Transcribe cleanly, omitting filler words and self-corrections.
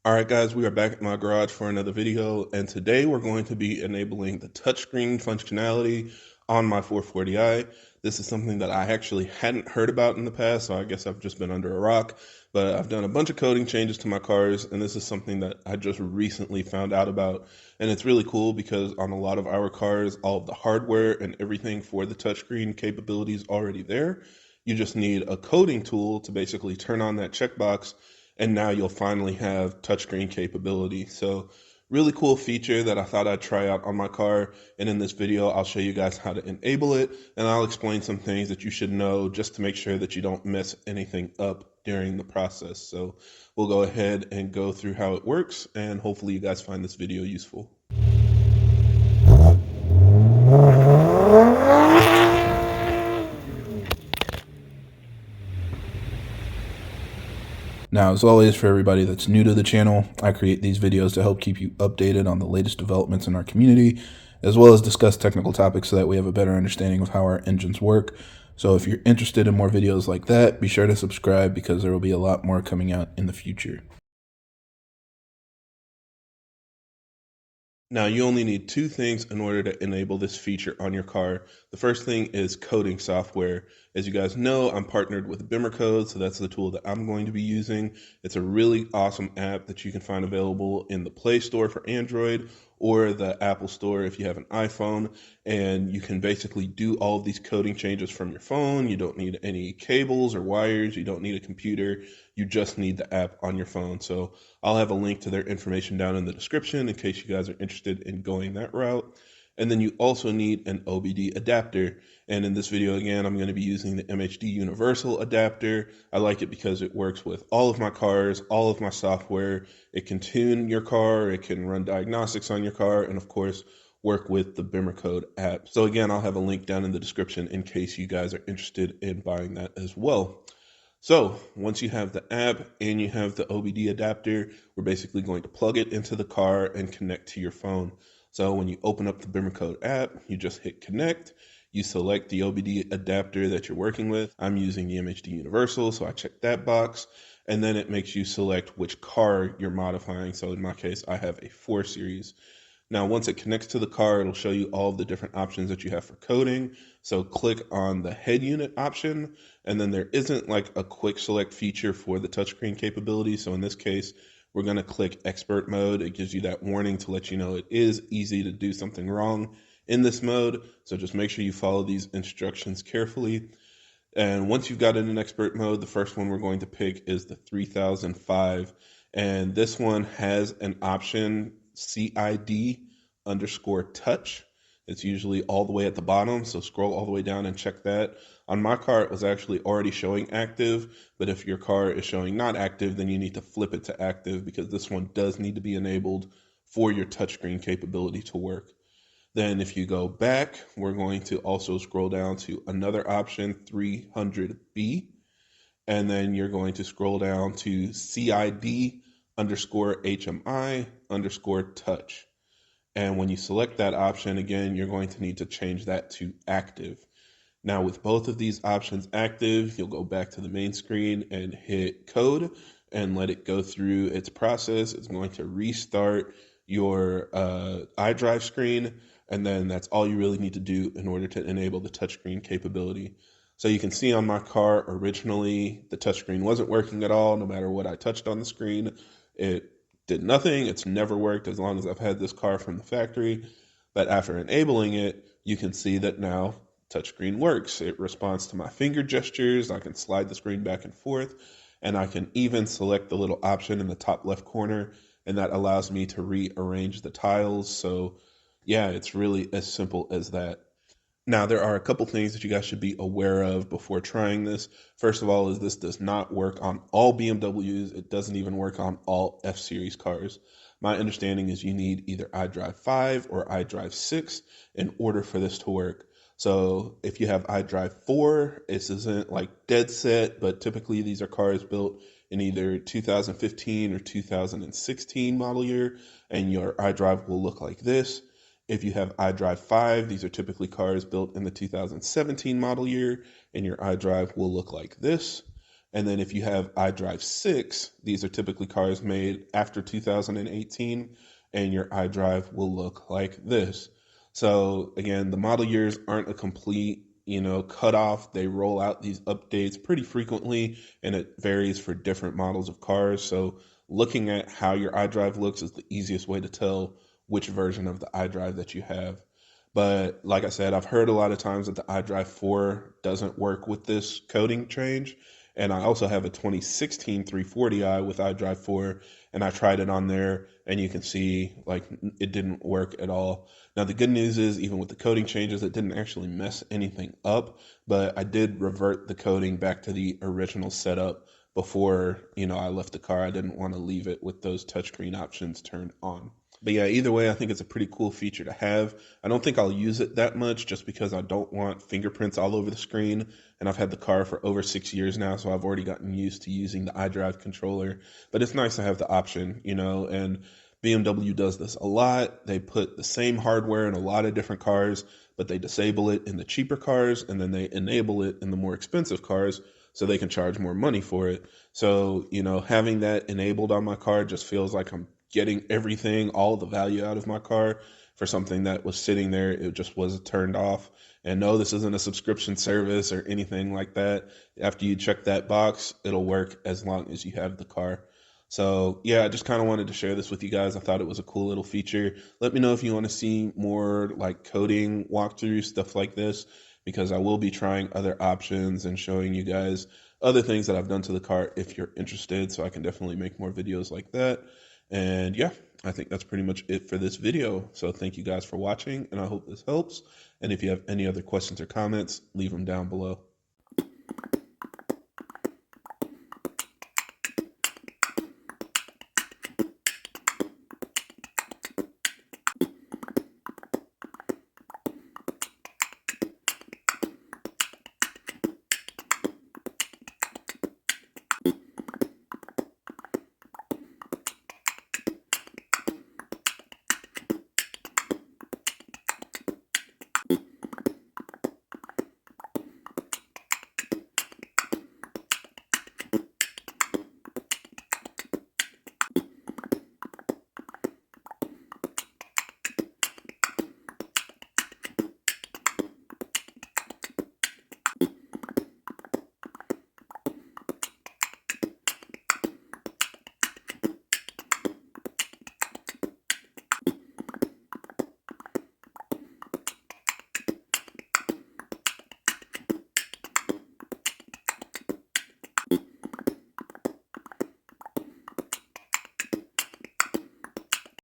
All right, guys, we are back at my garage for another video, and today we're going to be enabling the touchscreen functionality on my 440i. This is something that I actually hadn't heard about in the past, so I guess I've just been under a rock, but I've done a bunch of coding changes to my cars, and this is something that I just recently found out about, and it's really cool because on a lot of our cars, all of the hardware and everything for the touchscreen capability is already there. You just need a coding tool to basically turn on that checkbox, and now you'll finally have touchscreen capability. So really cool feature that I thought I'd try out on my car. And in this video, I'll show you guys how to enable it, and I'll explain some things that you should know just to make sure that you don't mess anything up during the process. So we'll go ahead and go through how it works, and hopefully you guys find this video useful. Now, as always, for everybody that's new to the channel, I create these videos to help keep you updated on the latest developments in our community, as well as discuss technical topics so that we have a better understanding of how our engines work. So if you're interested in more videos like that, be sure to subscribe because there will be a lot more coming out in the future. Now, you only need two things in order to enable this feature on your car. The first thing is coding software. As you guys know, I'm partnered with Bimmercode, so that's the tool that I'm going to be using. It's a really awesome app that you can find available in the Play Store for Android or the Apple Store if you have an iPhone, and you can basically do all of these coding changes from your phone. You don't need any cables or wires. You don't need a computer. You just need the app on your phone. So I'll have a link to their information down in the description in case you guys are interested in going that route. And then you also need an OBD adapter. And in this video, again, I'm going to be using the MHD Universal adapter. I like it because it works with all of my cars, all of my software. It can tune your car, it can run diagnostics on your car, and of course, work with the Bimmercode app. So again, I'll have a link down in the description in case you guys are interested in buying that as well. So once you have the app and you have the OBD adapter, we're basically going to plug it into the car and connect to your phone. So when you open up the Bimmercode app, you just hit connect. You select the OBD adapter that you're working with. I'm using the MHD Universal, so I check that box. And then it makes you select which car you're modifying. So in my case, I have a 4 Series. Now, once it connects to the car, it'll show you all of the different options that you have for coding. So click on the head unit option, and then there isn't like a quick select feature for the touchscreen capability. So in this case, we're going to click expert mode. It gives you that warning to let you know it is easy to do something wrong in this mode. So just make sure you follow these instructions carefully. And once you've got it in expert mode, the first one we're going to pick is the 3005. And this one has an option CID_touch. It's usually all the way at the bottom, so scroll all the way down and check that. On my car, it was actually already showing active, but if your car is showing not active, then you need to flip it to active because this one does need to be enabled for your touchscreen capability to work. Then if you go back, we're going to also scroll down to another option, 300B, and then you're going to scroll down to CID_HMI_touch. And when you select that option, again, you're going to need to change that to active. Now with both of these options active, you'll go back to the main screen and hit code and let it go through its process. It's going to restart your iDrive screen, and then that's all you really need to do in order to enable the touchscreen capability. So you can see on my car, originally, the touchscreen wasn't working at all. No matter what I touched on the screen, it did nothing. It's never worked as long as I've had this car from the factory. But after enabling it, you can see that now touchscreen works. It responds to my finger gestures. I can slide the screen back and forth, and I can even select the little option in the top left corner, and that allows me to rearrange the tiles. So yeah, it's really as simple as that. Now, there are a couple things that you guys should be aware of before trying this. First of all, is this does not work on all BMWs. It doesn't even work on all F-Series cars. My understanding is you need either iDrive 5 or iDrive 6 in order for this to work. So if you have iDrive 4, this isn't like dead set, but typically these are cars built in either 2015 or 2016 model year, and your iDrive will look like this. If you have iDrive 5, these are typically cars built in the 2017 model year, and your iDrive will look like this. And then if you have iDrive 6, these are typically cars made after 2018, and your iDrive will look like this. So again, the model years aren't a complete, cutoff. They roll out these updates pretty frequently, and it varies for different models of cars. So looking at how your iDrive looks is the easiest way to tell which version of the iDrive that you have. But like I said, I've heard a lot of times that the iDrive 4 doesn't work with this coding change. And I also have a 2016 340i with iDrive 4, and I tried it on there, and you can see like it didn't work at all. Now, the good news is, even with the coding changes, it didn't actually mess anything up, but I did revert the coding back to the original setup before, I left the car. I didn't want to leave it with those touchscreen options turned on. But yeah, either way, I think it's a pretty cool feature to have. I don't think I'll use it that much just because I don't want fingerprints all over the screen. And I've had the car for over 6 years now, so I've already gotten used to using the iDrive controller. But it's nice to have the option, and BMW does this a lot. They put the same hardware in a lot of different cars, but they disable it in the cheaper cars, and then they enable it in the more expensive cars so they can charge more money for it. So, having that enabled on my car just feels like I'm getting everything, all the value out of my car for something that was sitting there. It just was turned off. And no, this isn't a subscription service or anything like that. After you check that box, it'll work as long as you have the car. So yeah, I just kind of wanted to share this with you guys. I thought it was a cool little feature. Let me know if you want to see more like coding walkthroughs, stuff like this, because I will be trying other options and showing you guys other things that I've done to the car if you're interested. So I can definitely make more videos like that. And yeah, I think that's pretty much it for this video. So thank you guys for watching, and I hope this helps. And if you have any other questions or comments, leave them down below.